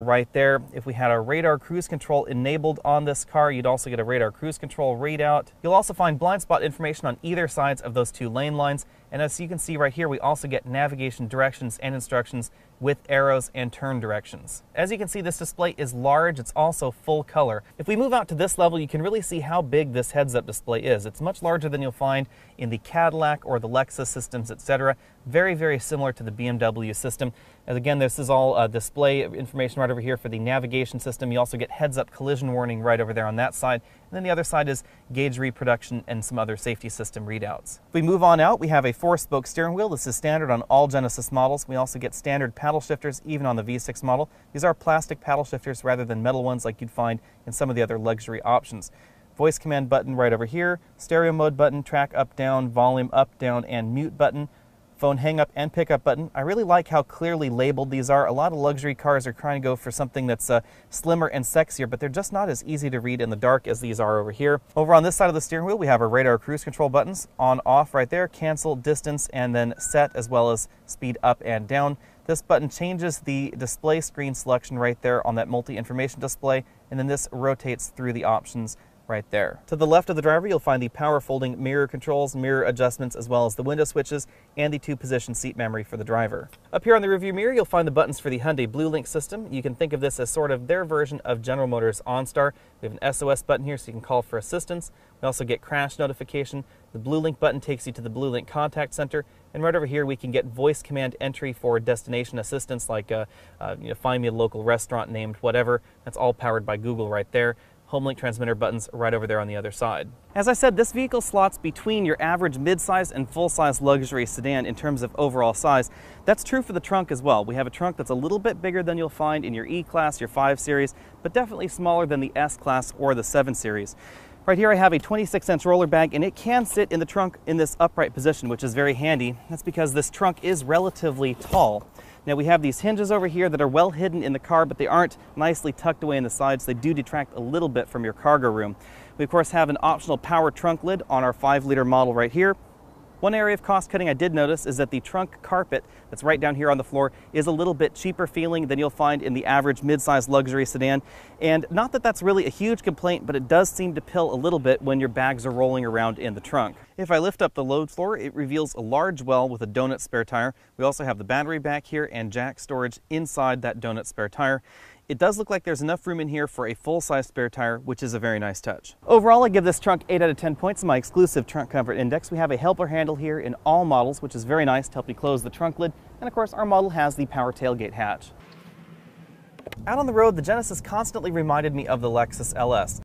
right there. If we had a radar cruise control enabled on this car, you'd also get a radar cruise control readout. You'll also find blind spot information on either sides of those two lane lines. And as you can see right here, we also get navigation directions and instructions with arrows and turn directions. As you can see, this display is large. It's also full color. If we move out to this level, you can really see how big this heads-up display is. It's much larger than you'll find in the Cadillac or the Lexus systems, etc. Very, very similar to the BMW system. As again, this is all display information right over here for the navigation system. You also get heads-up collision warning right over there on that side. And then the other side is gauge reproduction and some other safety system readouts. If we move on out, we have a 4-spoke steering wheel. This is standard on all Genesis models. We also get standard paddle shifters even on the V6 model. These are plastic paddle shifters rather than metal ones like you'd find in some of the other luxury options. Voice command button right over here, stereo mode button, track up, down, volume up, down, and mute button. Phone hang up and pick up button. I really like how clearly labeled these are. A lot of luxury cars are trying to go for something that's slimmer and sexier, but they're just not as easy to read in the dark as these are over here. Over on this side of the steering wheel, we have our radar cruise control buttons, on, off right there, cancel, distance, and then set, as well as speed up and down. This button changes the display screen selection right there on that multi-information display, and then this rotates through the options right there. To the left of the driver, you'll find the power folding mirror controls, mirror adjustments, as well as the window switches and the 2-position seat memory for the driver. Up here on the rearview mirror, you'll find the buttons for the Hyundai BlueLink system. You can think of this as sort of their version of General Motors OnStar. We have an SOS button here so you can call for assistance. We also get crash notification. The BlueLink button takes you to the BlueLink contact center. And right over here, we can get voice command entry for destination assistance, like find me a local restaurant named whatever. That's all powered by Google right there. HomeLink transmitter buttons right over there on the other side. As I said, this vehicle slots between your average midsize and full-size luxury sedan in terms of overall size. That's true for the trunk as well. We have a trunk that's a little bit bigger than you'll find in your E-Class, your 5 Series, but definitely smaller than the S-Class or the 7 Series. Right here I have a 26-inch roller bag, and it can sit in the trunk in this upright position, which is very handy. That's because this trunk is relatively tall. Now we have these hinges over here that are well hidden in the car, but they aren't nicely tucked away in the sides. They do detract a little bit from your cargo room. We of course have an optional power trunk lid on our 5-liter model right here. One area of cost cutting I did notice is that the trunk carpet that's right down here on the floor is a little bit cheaper feeling than you'll find in the average mid-size luxury sedan. And not that that's really a huge complaint, but it does seem to pill a little bit when your bags are rolling around in the trunk. If I lift up the load floor, it reveals a large well with a donut spare tire. We also have the battery back here and jack storage inside that donut spare tire. It does look like there's enough room in here for a full-size spare tire, which is a very nice touch. Overall, I give this trunk 8 out of 10 points in my exclusive Trunk Comfort Index. We have a helper handle here in all models, which is very nice to help you close the trunk lid. And of course, our model has the power tailgate hatch. Out on the road, the Genesis constantly reminded me of the Lexus LS.